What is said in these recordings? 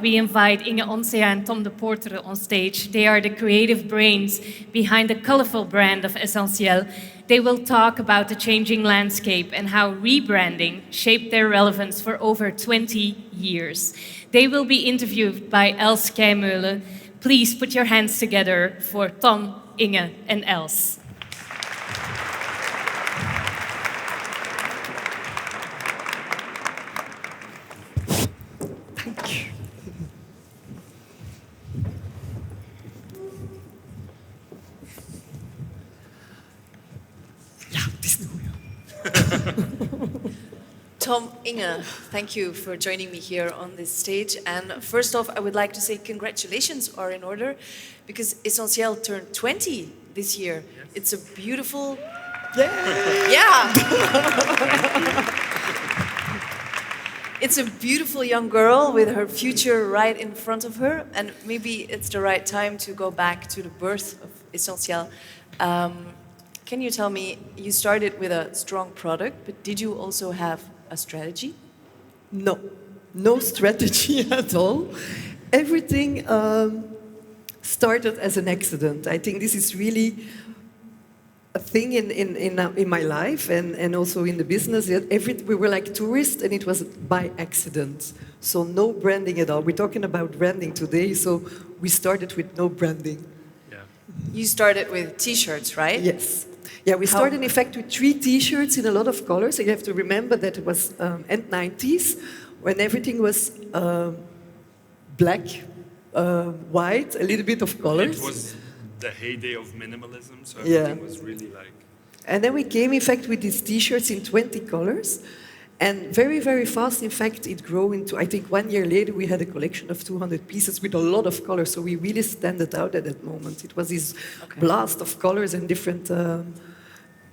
We invite Inge, Onsea and Tom de Poortere on stage. They are the creative brains behind the colorful brand of Essentiel. They will talk about the changing landscape and how rebranding shaped their relevance for over 20 years. They will be interviewed by Els Keymeulen. Please put your hands together for Tom, Inge and Els. Tom, Inge, thank you for joining me here on this stage. And first off, I would like to say congratulations are in order because Essentiel turned 20 this year. Yes. It's a beautiful... Yeah! It's a beautiful young girl with her future right in front of her. And maybe it's the right time to go back to the birth of Essentiel. Can you tell me, you started with a strong product, but did you also have a strategy? No strategy at all. Everything started as an accident. I think this is really a thing in my life and also in the business. We were like tourists and it was by accident. So no branding at all. We're talking about branding today, so we started with no branding. Yeah. You started with t-shirts, right? Yes. Yeah, we started in fact with 3 t-shirts in a lot of colors. You have to remember that it was end 90s when everything was black, white, a little bit of colors. It was the heyday of minimalism, so everything was really like... And then we came in fact with these t-shirts in 20 colors. And very, very fast, in fact, it grew into, I think 1 year later, we had a collection of 200 pieces with a lot of colors. So we really stood out at that moment. It was this blast of colors and different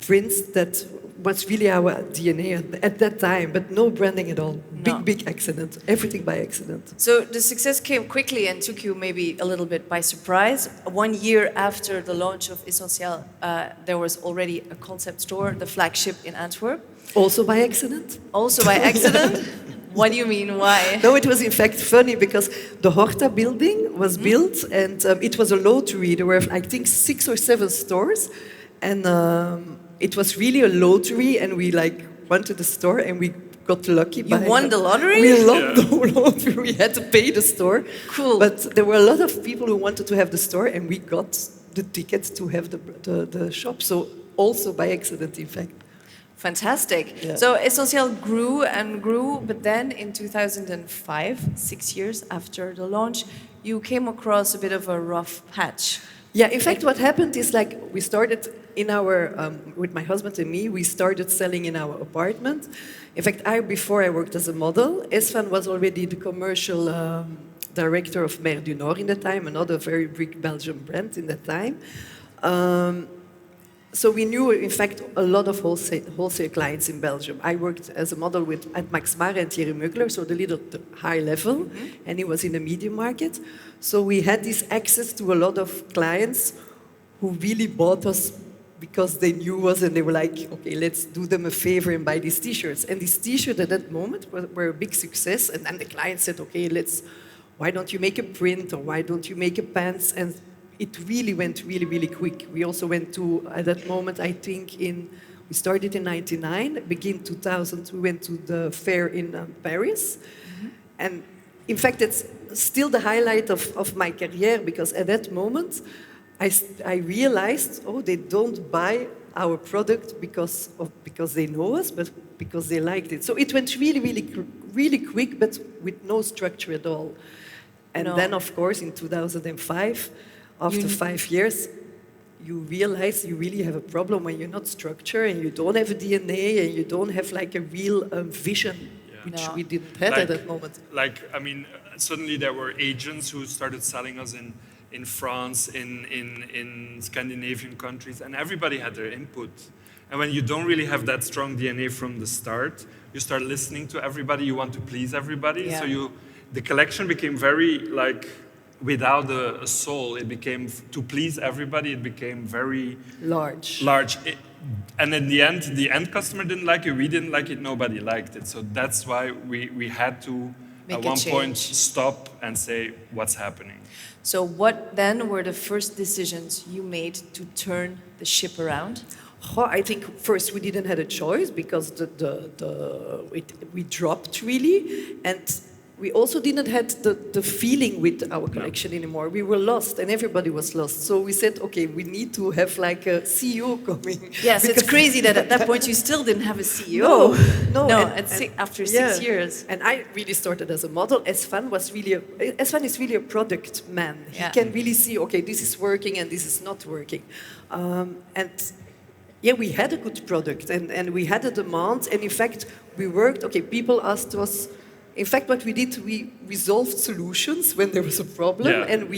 prints that was really our DNA at that time, but no branding at all. No. Big accident. Everything by accident. So the success came quickly and took you maybe a little bit by surprise. 1 year after the launch of Essentiel, there was already a concept store, the flagship in Antwerp. Also by accident? Also by accident? What do you mean, why? No, it was in fact funny because the Horta building was built and it was a lottery. There were, I think, 6 or 7 stores and it was really a lottery and we went to the store and we got lucky. You won the lottery? We won the lottery. We had to pay the store. Cool. But there were a lot of people who wanted to have the store and we got the tickets to have the shop. So also by accident, in fact. Fantastic. Yeah. So Essentiel grew and grew, but then in 2005, 6 years after the launch, you came across a bit of a rough patch. Yeah, in fact, what happened is we started in our, with my husband and me, we started selling in our apartment. In fact, before I worked as a model, Esvan was already the commercial director of Mer du Nord in the time, another very big Belgian brand in that time. So we knew, in fact, a lot of wholesale clients in Belgium. I worked as a model at Max Mara and Thierry Mugler, so the high level, and he was in the medium market. So we had this access to a lot of clients who really bought us because they knew us and they were like, okay, let's do them a favor and buy these t-shirts. And these t-shirts at that moment were a big success. And then the client said, okay, why don't you make a print or why don't you make a pants? And it really went really quick. We also went to, at that moment, I think we started in 99, begin 2000, we went to the fair in Paris. And in fact, it's still the highlight of my career because at that moment, I realized, they don't buy our product because they know us, but because they liked it. So it went really quick, but with no structure at all. And then, of course, in 2005, after 5 years, you realize you really have a problem when you're not structured and you don't have a DNA and you don't have a real vision, which we didn't have at that moment. Suddenly there were agents who started selling us in France, in Scandinavian countries, and everybody had their input. And when you don't really have that strong DNA from the start, you start listening to everybody, you want to please everybody. Yeah. So the collection became very without a soul. It became, to please everybody, it became very large. And in the end customer didn't like it, we didn't like it, nobody liked it. So that's why we had to Make at a one point change. stop and say, what's happening? So what then were the first decisions you made to turn the ship around? Oh, I think first we didn't have a choice because we dropped really, and we also didn't have the feeling with our collection anymore. We were lost, and everybody was lost. So we said, okay, we need to have like a CEO coming. Yes, it's Because- crazy that at that point you still didn't have a CEO. No, After yeah. 6 years. And I really started as a model. Esfan is really a product man. Yeah. He can really see, okay, this is working and this is not working. And yeah, we had a good product and we had a demand. And in fact, we worked, okay, people asked us, in fact, what we did, we resolved solutions when there was a problem. Yeah. And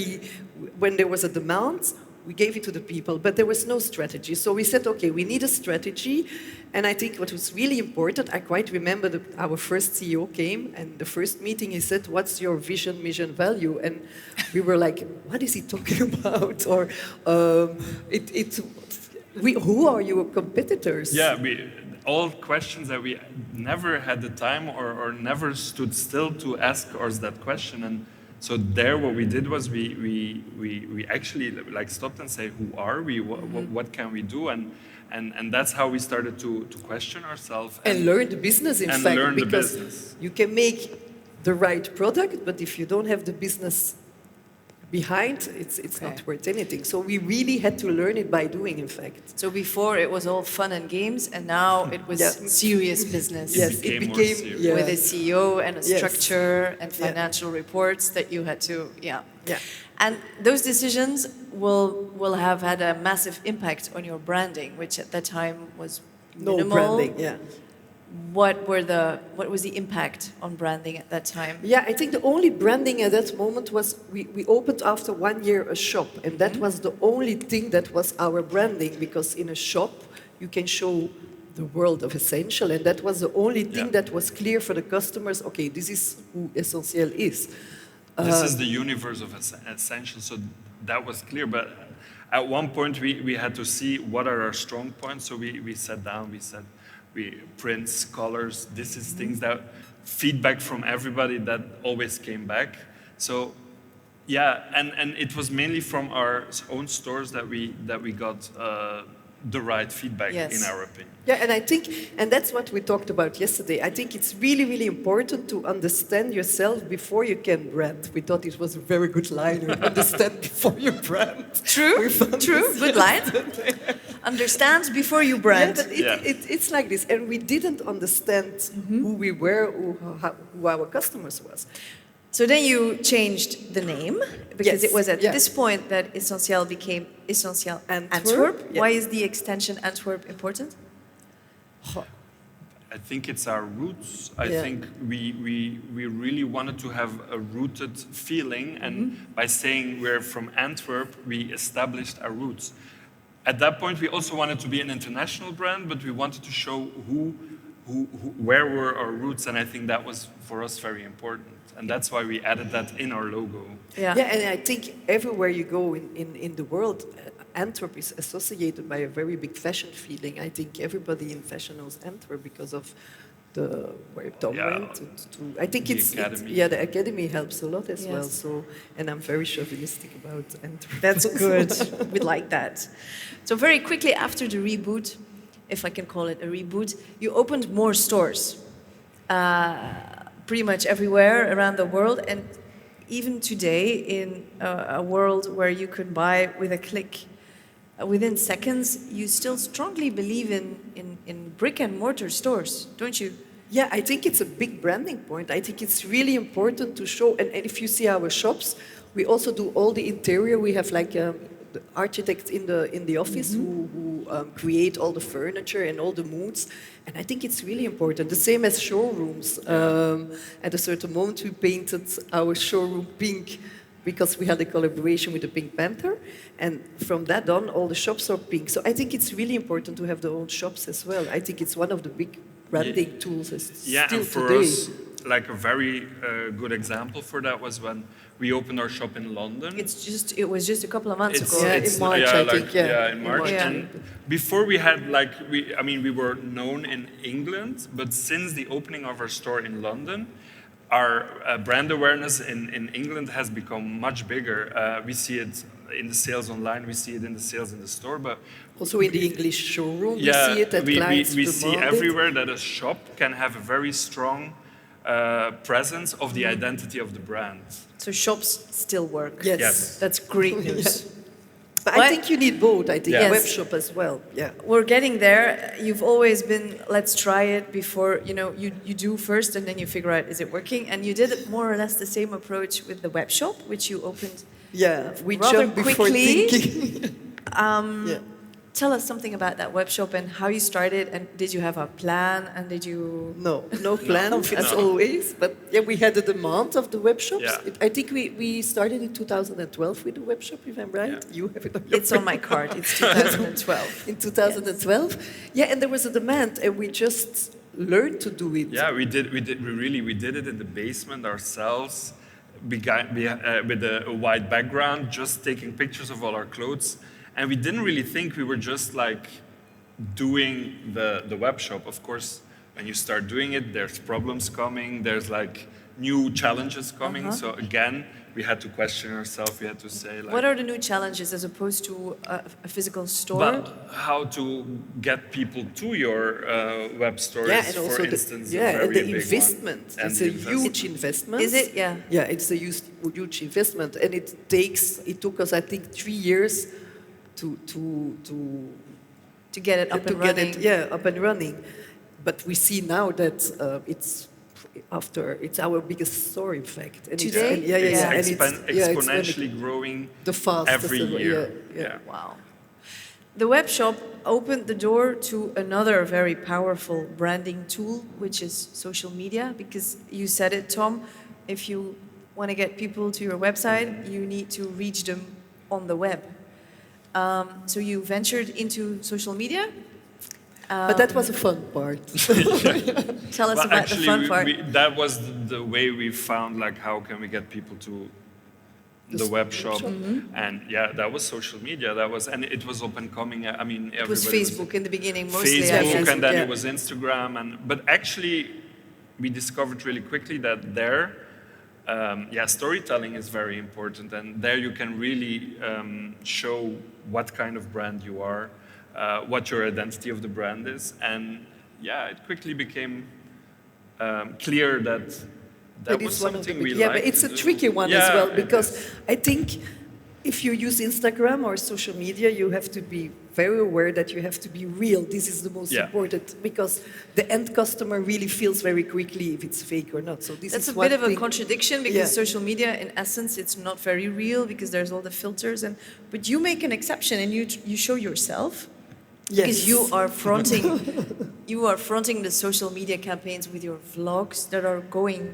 when there was a demand, we gave it to the people, but there was no strategy. So we said, okay, we need a strategy. And I think what was really important, I quite remember our first CEO came, and the first meeting he said, what's your vision, mission, value? And we were like, what is he talking about? Or who are your competitors? Yeah, all questions that we never had the time or never stood still to ask us that question. And so there, what we did was we actually like stopped and say, who are we? What can we do? And that's how we started to question ourselves and learn the business. In and fact, learn the because business. you can make the right product, but if you don't have the business behind, it's not worth anything. So we really had to learn it by doing. In fact, So before it was all fun and games, and now it was Yeah. serious business. yes, became it more became serious. With a CEO and a Yes. structure and Yeah. financial reports that you had to, Yeah. And those decisions will have had a massive impact on your branding, which at that time was No minimal. branding. Yeah. What was the impact on branding at that time? Yeah, I think the only branding at that moment was we opened after 1 year a shop, and that was the only thing that was our branding, because in a shop you can show the world of Essentiel, and that was the only thing that was clear for the customers. Okay, this is who Essentiel is. This is the universe of Essentiel, so that was clear. But at one point, we had to see what are our strong points. So we sat down, we said, prints, colors, this is things that feedback from everybody that always came back. So yeah, and it was mainly from our own stores that we got the right feedback, Yes. in our opinion. Yeah, and I think, and that's what we talked about yesterday. I think it's really, really important to understand yourself before you can brand. We thought it was a very good line. Understand before you brand. True, true, good line. Understand before you brand. Yeah, but Yeah. it's like this, and we didn't understand who we were, who our customers was. So then you changed the name, because Yes, it was at yeah. this point that Essentiel became Essentiel Antwerp, Antwerp. yeah. Why is the extension Antwerp important? I think it's our roots. I Yeah. think we really wanted to have a rooted feeling, and by saying we're from Antwerp, we established our roots. At that point, we also wanted to be an international brand, but we wanted to show where were our roots, and I think that was for us very important, and that's why we added that in our logo. Yeah. Yeah, and I think everywhere you go in the world, Antwerp is associated by a very big fashion feeling. I think everybody in fashion knows Antwerp because of where Tom Yeah. went. I think The it's academy. the academy helps a lot as Yes. well. So, and I'm very chauvinistic about Antwerp. That's good. We like that. So very quickly after the reboot, if I can call it a reboot, you opened more stores, pretty much everywhere around the world, and even today in a world where you can buy with a click within seconds, you still strongly believe in brick and mortar stores, don't you? Yeah, I think it's a big branding point. I think it's really important to show, and if you see our shops, we also do all the interior. We have like the architects in the office who create all the furniture and all the moods, and I think it's really important. The same as showrooms. At a certain moment, we painted our showroom pink because we had a collaboration with the Pink Panther, and from that on, all the shops are pink. So I think it's really important to have their own shops as well. I think it's one of the big branding tools Yeah, still and for today. us, like a very good example for that was when we opened our shop in London. It was just a couple of months ago. Yeah, in March, I think, yeah. in March. Yeah. And before we had we were known in England, but since the opening of our store in London, our brand awareness in England has become much bigger. We see it in the sales online, we see it in the sales in the store, but Also in the English showroom, we yeah, see it that clients we see demand it. everywhere that a shop can have a very strong presence of the identity of the brand. So shops still work. Yes. Yes. That's great news. But What? I think you need both. I think Yes. a web shop as well. Yeah. We're getting there. You've always been, let's try it before, you do first and then you figure out, is it working? And you did it more or less the same approach with the web shop, which you opened. Yeah, we Rather jump before quickly. thinking. Yeah. Tell us something about that web shop and how you started, and did you have a plan, and did you... No plan as always, but yeah, we had a demand of the web shops. Yeah. I think we started in 2012 with the web shop, if I'm right. Yeah. You have it on your It's on my card. It's 2012. in 2012. Yeah, and there was a demand, and we just learned to do it. Yeah, we did it in the basement ourselves, with a white background, just taking pictures of all our clothes. And we didn't really think, we were just like doing the web shop. Of course, when you start doing it, there's problems coming, there's like new challenges coming. So again, we had to question ourselves, we had to say like... What are the new challenges as opposed to a physical store? But how to get people to your web stores, Yeah, and for also instance, the, a yeah, very and the big investment. one. And It's the a huge investment. Is it? Yeah. Yeah, it's a huge investment, and it took us, I think, 3 years to To get it up and running. up and running. But we see now that it's our biggest store, in fact. And Today? It's and it's exponentially growing the fastest every ever, year. yeah. Wow. The web shop opened the door to another very powerful branding tool, which is social media, because you said it, Tom, if you want to get people to your website, you need to reach them on the web. So you ventured into social media. But that was a fun part. Tell us Well, about actually, the fun part. that was the way we found, like, how can we get people to the web shop? And yeah, that was social media. And it was up and coming. I mean, It was Facebook in the beginning, mostly. I Facebook, guess. and then yeah. it was Instagram. But actually, we discovered really quickly that storytelling is very important, and there you can really show what kind of brand you are, what your identity of the brand is, and yeah, it quickly became clear that That was is one of the something we big, yeah, liked but it's to a do. tricky one Yeah, as well, it because is. I think if you use Instagram or social media, you have to be very aware that you have to be real. This is the most Yeah. important, because the end customer really feels very quickly if it's fake or not. So this That's is a one bit of a thing. contradiction, because Yeah. social media, in essence, it's not very real because there's all the filters. But you make an exception and you show yourself. Yes. Because you are fronting the social media campaigns with your vlogs that are going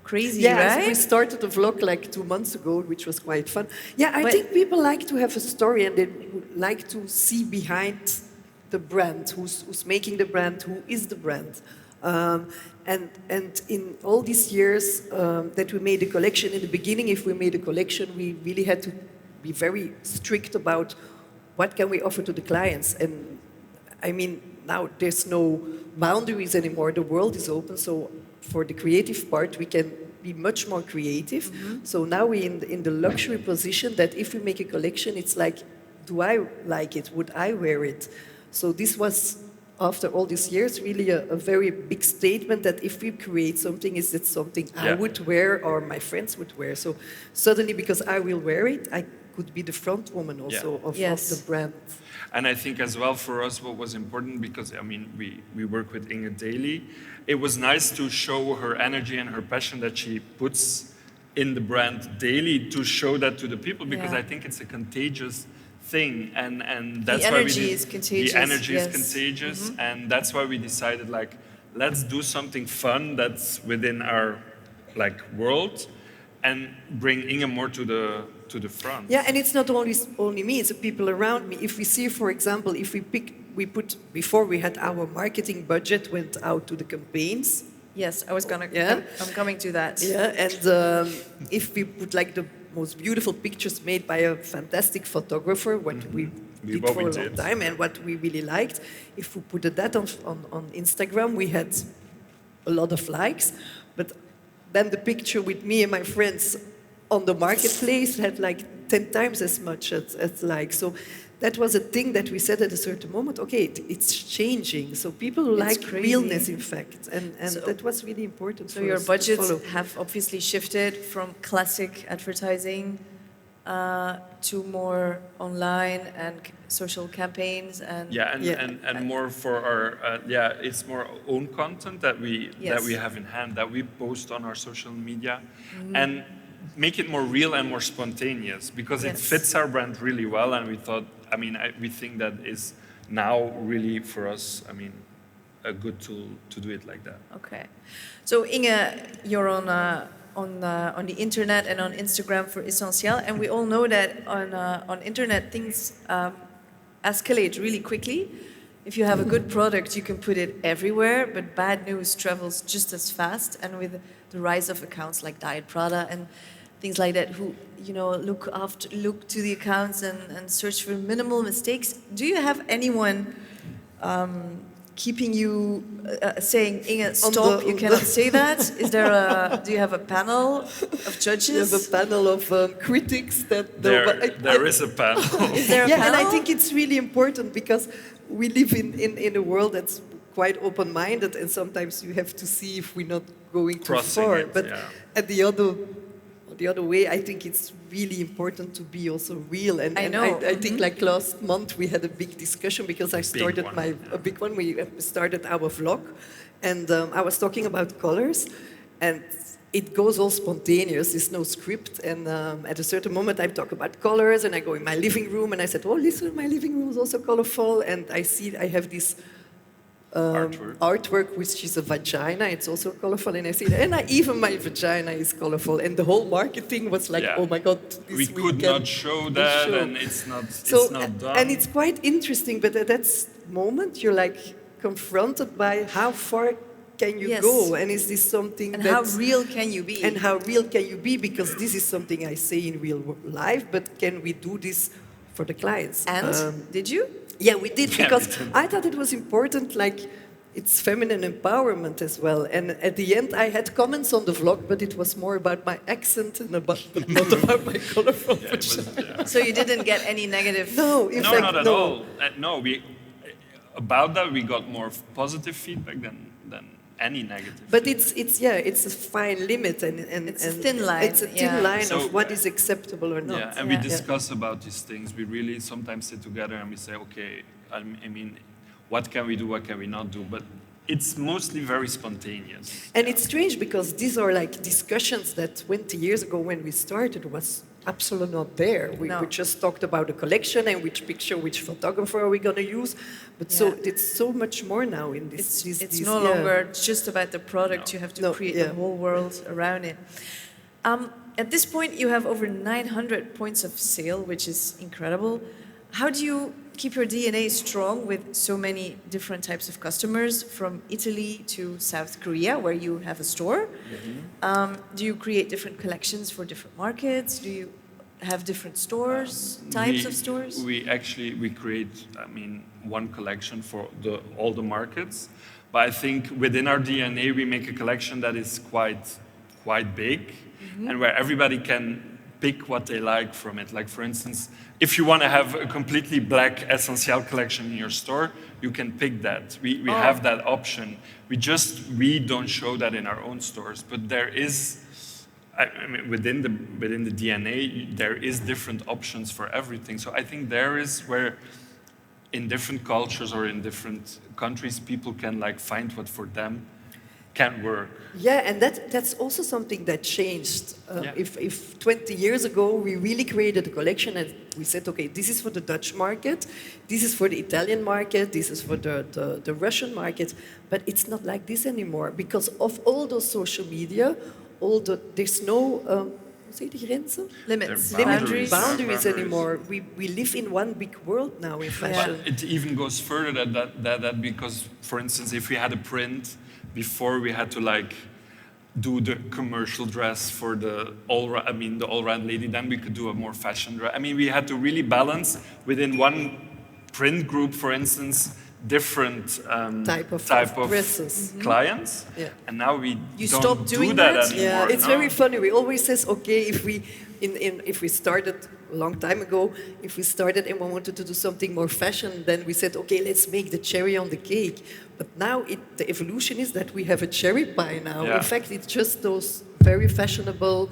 crazy, Yeah, so right? we started a vlog like 2 months ago, which was quite fun. Yeah, I But- think people like to have a story, and they would like to see behind the brand, who's making the brand, who is the brand. And in all these years that we made a collection, in the beginning, if we made a collection, we really had to be very strict about what can we offer to the clients. And I mean, now there's no boundaries anymore. The world is open, so for the creative part, we can be much more creative. So now we're in the luxury position that if we make a collection, it's like, do I like it? Would I wear it? So this was, after all these years, really a very big statement that if we create something, is it something I would wear or my friends would wear? So suddenly, because I will wear it, I could be the front woman also of the brand. And I think as well for us what was important, because I mean we work with Inge daily, it was nice to show her energy and her passion that she puts in the brand daily, to show that to the people, because I think it's a contagious thing, and that's why we energy is contagious. The energy is Yes. contagious, and that's why we decided, like, let's do something fun that's within our like world, and bring Inge more to the front. Yeah, and it's not only me, it's the people around me. If we see, for example, if before we had our marketing budget went out to the campaigns. Yes, I was gonna. Yeah. I'm coming to that. Yeah, and if we put like the most beautiful pictures made by a fantastic photographer, what we did for a long time, and what we really liked, if we put that on Instagram, we had a lot of likes, but then the picture with me and my friends on the marketplace had like 10 times as much as likes. So that was a thing that we said at a certain moment, okay, it's changing. So people like crazy. realness, in fact. And So- that was really important So for your us to budgets follow. have obviously shifted from classic advertising to more online and social campaigns and Yeah, and, Yeah. and more for our it's more own content that we Yes. have in hand, that we post on our social media, and make it more real and more spontaneous, because it Yes. fits our brand really well. And we thought, we think that is now really for us, a good tool to do it like that. Okay. So Inge, you're on the internet and on Instagram for Essentiel, and we all know that on internet things escalate really quickly. If you have a good product, you can put it everywhere, but bad news travels just as fast. And with the rise of accounts like Diet Prada and things like that, who look to the accounts and search for minimal mistakes, do you have anyone keeping you saying, Inge, stop, you cannot say that? Do you have a panel of judges? We have a panel of critics that... There is a panel. Is there a Yeah, panel? and I think it's really important because we live in a world that's quite open-minded, and sometimes you have to see if we're not going too Crossing far. it, But yeah. at the other way, I think it's really important to be also real. And I and know. I think like last month we had a big discussion because I started one, a big one. We started our vlog, and I was talking about colors, and it goes all spontaneous. There's no script. And at a certain moment, I talk about colors, and I go in my living room, and I said, "Oh, listen, my living room is also colorful." And I have this artwork, which is a vagina. It's also colorful, and I said, and even my vagina is colorful. And the whole marketing was like, Yeah. "Oh my God, this We could can not show that, show." and it's not done. And it's quite interesting, but at that moment, you're like confronted by how far can you Yes. go, and is this something And that how real can you be? and how real can you be? Because this is something I say in real life, but can we do this for the clients? And did you? Yeah, we did, Yeah, because we did. I thought it was important, like, it's feminine empowerment as well. And at the end, I had comments on the vlog, but it was more about my accent and not about my colorful Yeah, it was- vagina. yeah. So you didn't get any negative? No, in No, fact, not at no. all. No, about that we got more positive feedback than any negative. But feedback. it's a fine limit, and It's a thin line, It's a thin yeah. line So, of what is acceptable or not. Yeah, and Yeah. we discuss about these things. We really sometimes sit together and we say, okay, what can we do, what can we not do? But it's mostly very spontaneous. And it's strange because these are like discussions that 20 years ago when we started was absolutely not there. We just talked about the collection and which picture, which photographer are we going to use. But so Yeah. it's so much more now in this. It's no longer just about the product. No. You have to No, create yeah. the whole world around it. At this point, you have over 900 points of sale, which is incredible. How do you keep your DNA strong with so many different types of customers, from Italy to South Korea, where you have a store? Do you create different collections for different markets? Do you have different stores, types of stores? We create, one collection for all the markets. But I think within our DNA, we make a collection that is quite big, and where everybody can pick what they like from it. Like, for instance, if you want to have a completely black Essentiel collection in your store, you can pick that. We have that option. We don't show that in our own stores, but there is, within the DNA, there is different options for everything. So I think there is where, in different cultures or in different countries, people can find what for them can work. Yeah, and that's also something that changed. Yeah. If 20 years ago we really created a collection and we said, okay, this is for the Dutch market, this is for the Italian market, this is for the Russian market, but it's not like this anymore because of all those social media, there's no hoe die grenzen? Limits, They're boundaries. Boundaries anymore. We live in one big world now in fashion. But it even goes further than that because, for instance, if we had a print, before we had to do the commercial dress for the all-round lady, then we could do a more fashion dress. We had to really balance within one print group, for instance, different type of dresses. clients, and now we You don't stopped do doing that that? anymore. Yeah, it's no. very funny. We always says, okay, if we started a long time ago, if we started and we wanted to do something more fashion, then we said, okay, let's make the cherry on the cake. But now the evolution is that we have a cherry pie now. Yeah. In fact, it's just those very fashionable,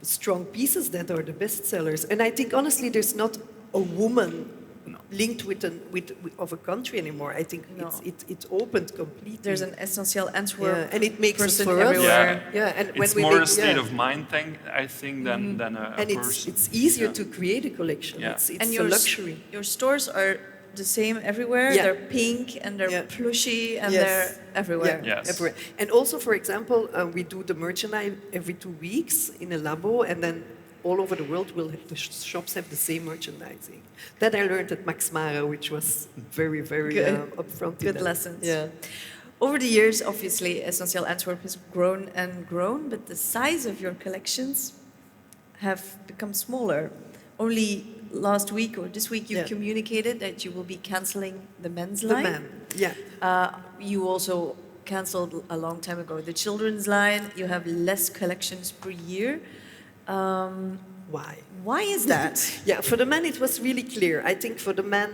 strong pieces that are the best sellers. And I think honestly, there's not a woman linked with of a country anymore. I think No. it opened completely. There's an Essentiel Antwerp and it makes us person for us. everywhere. And It's when we more make, a state of mind thing, I think, than a and person. it's easier Yeah. to create a collection. Yeah. It's And a luxury. Your stores are the same everywhere. Yeah. They're pink and they're Yeah. plushy and Yes. they're everywhere. Yeah, Yes. everywhere. And also, for example, we do the merchandise every 2 weeks in a labo, and then all over the world, the shops have the same merchandising. That I learned at Max Mara, which was very, very Good. upfront. in Good that. lessons. Yeah. Over the years, obviously, Essentiel Antwerp has grown and grown, but the size of your collections have become smaller. Only last week or this week, you communicated that you will be canceling the men's line. The man, yeah. You also canceled a long time ago the children's line. You have less collections per year. Why? Why is that? Yeah, for the men it was really clear. I think for the men,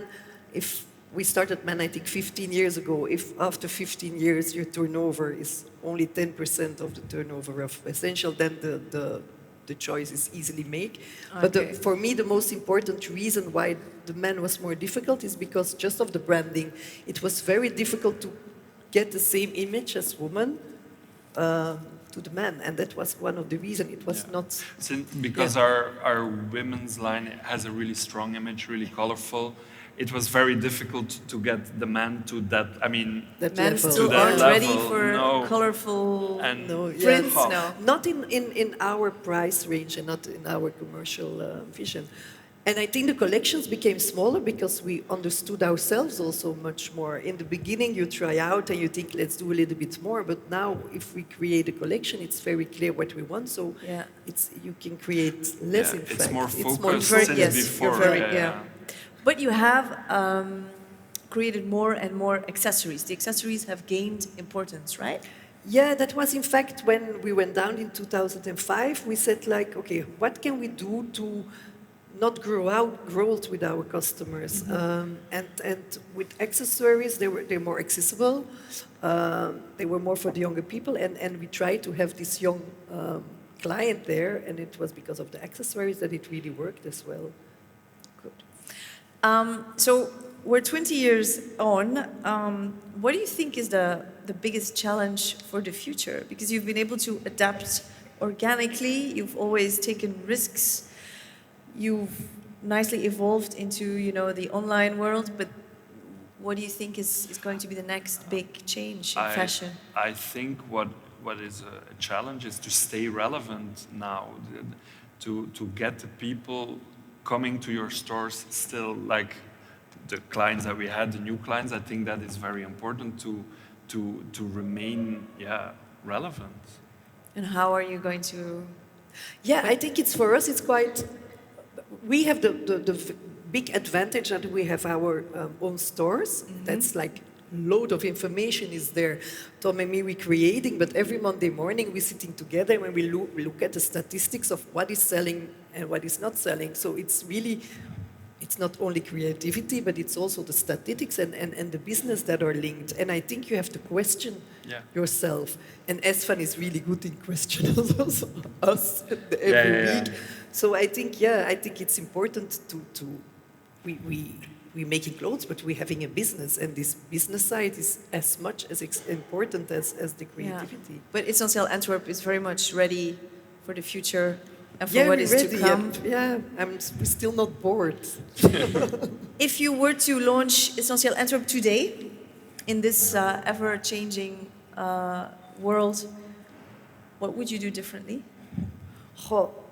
if we started men, I think 15 years ago, if after 15 years your turnover is only 10% of the turnover of Essential, then the choice is easily made. But for me, the most important reason why the men was more difficult is because just of the branding. It was very difficult to get the same image as women to the men, and that was one of the reasons. It was not... Because our women's line has a really strong image, really colorful. It was very difficult to get the men to that, I mean... That Men level. still To that aren't level, ready for no. colorful And prints, yeah. no. Not in our price range and not in our commercial vision. And I think the collections became smaller because we understood ourselves also much more. In the beginning, you try out and you think, let's do a little bit more. But now, if we create a collection, it's very clear what we want. So you can create less, in fact. It's more It's focused very- since yes, before. you're very, But you have created more and more accessories. The accessories have gained importance, right? Yeah, that was in fact when we went down in 2005. We said like, okay, what can we do to not grow old with our customers? And with accessories, they're more accessible. They were more for the younger people, and we tried to have this young client there, and it was because of the accessories that it really worked as well. Good. So we're 20 years on. What do you think is the biggest challenge for the future? Because you've been able to adapt organically. You've always taken risks. You've nicely evolved into, the online world. But what do you think is going to be the next big change in fashion? I think what is a challenge is to stay relevant now, to get the people coming to your stores still, like the clients that we had, the new clients. I think that is very important to remain relevant. And how are you going to? Yeah, I think it's for us. It's quite. We have the big advantage that we have our own stores. That's like load of information is there. Tom and me, we're creating, but every Monday morning we're sitting together and we look at the statistics of what is selling and what is not selling. So it's really, it's not only creativity, but it's also the statistics and the business that are linked. And I think you have to question yourself. And Esfan is really good in questioning us every week. So I think it's important to we making clothes, but we're having a business, and this business side is as much as important as the creativity. Yeah. But Essentiel Antwerp is very much ready for the future and for what is to come. We're still not bored. If you were to launch Essentiel Antwerp today, in this ever-changing world, what would you do differently?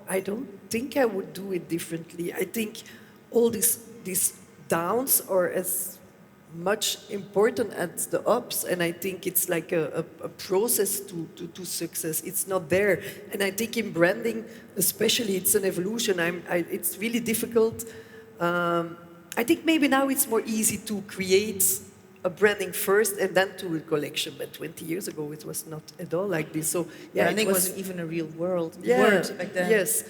I don't think I would do it differently. I think all these downs are as much important as the ups, and I think it's like a process to success. It's not there, and I think in branding, especially, it's an evolution. It's really difficult. I think maybe now it's more easy to create a branding first and then to a collection. But 20 years ago, it was not at all like this. So yeah, Branding it wasn't even a real word yeah, back then. yes.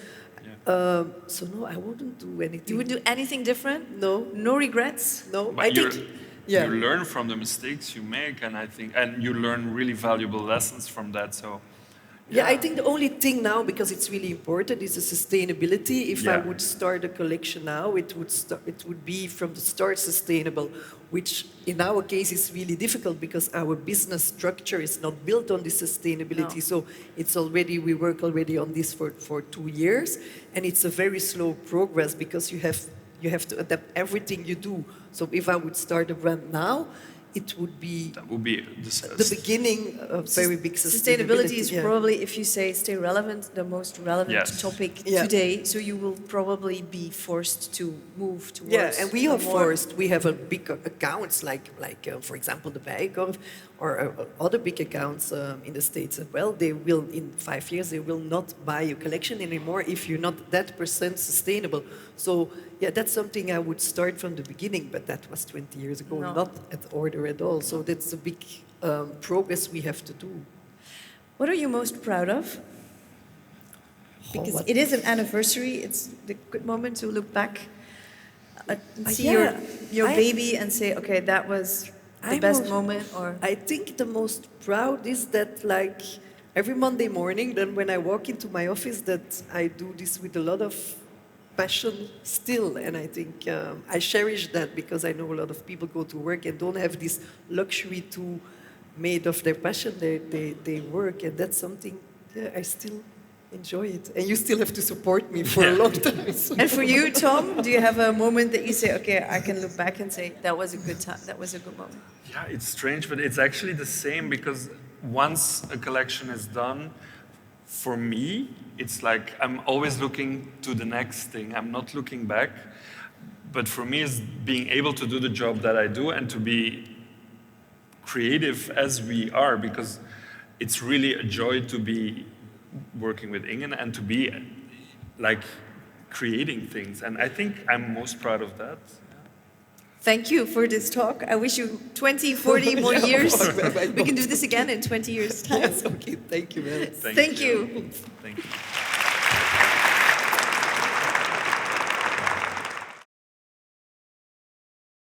So no, I wouldn't do anything. You would do anything different? No. No regrets? No, But I think. Yeah. you learn from the mistakes you make, and and you learn really valuable lessons from that. So, Yeah, I think the only thing now, because it's really important, is the sustainability. If I Yeah. would start a collection now, it would be from the start sustainable, which in our case is really difficult because our business structure is not built on this sustainability. No. So we work already on this for 2 years, and it's a very slow progress because you have to adapt everything you do. So if I would start a brand now, it would be that would be the beginning of very big Sustainability is yeah. probably, if you say stay relevant, the most relevant Yes. topic Yeah. today. So you will probably be forced to move towards. Yeah, and we a are more- forced. We have a big accounts like for example, the Bijenkorf or other big accounts in the States as well. They will, in 5 years, they will not buy your collection anymore if you're not that % sustainable. So yeah, that's something I would start from the beginning, but that was 20 years ago, No. not at order at all. So that's a big progress we have to do. What are you most proud of? Because what- it is an anniversary. It's the good moment to look back and see yeah, your I- baby and say, okay, that was the I'm best most- moment. Or I think the most proud is that like every Monday morning, then when I walk into my office, that I do this with a lot of passion still. And I think I cherish that because I know a lot of people go to work and don't have this luxury to made of their passion, they work. And that's something, I still enjoy it. And you still have to support me for a long time. So. And for you, Tom, do you have a moment that you say, okay, I can look back and say, that was a good time, that was a good moment? Yeah, it's strange, but it's actually the same because once a collection is done, for me, it's like I'm always looking to the next thing. I'm not looking back. But for me, it's being able to do the job that I do and to be creative as we are, because it's really a joy to be working with Inge and to be like creating things. And I think I'm most proud of that. Thank you for this talk. I wish you 20, 40 more Yeah, years. I We can do this again in 20 years' time. Yes, okay, thank you, man. Thank you. Thank you.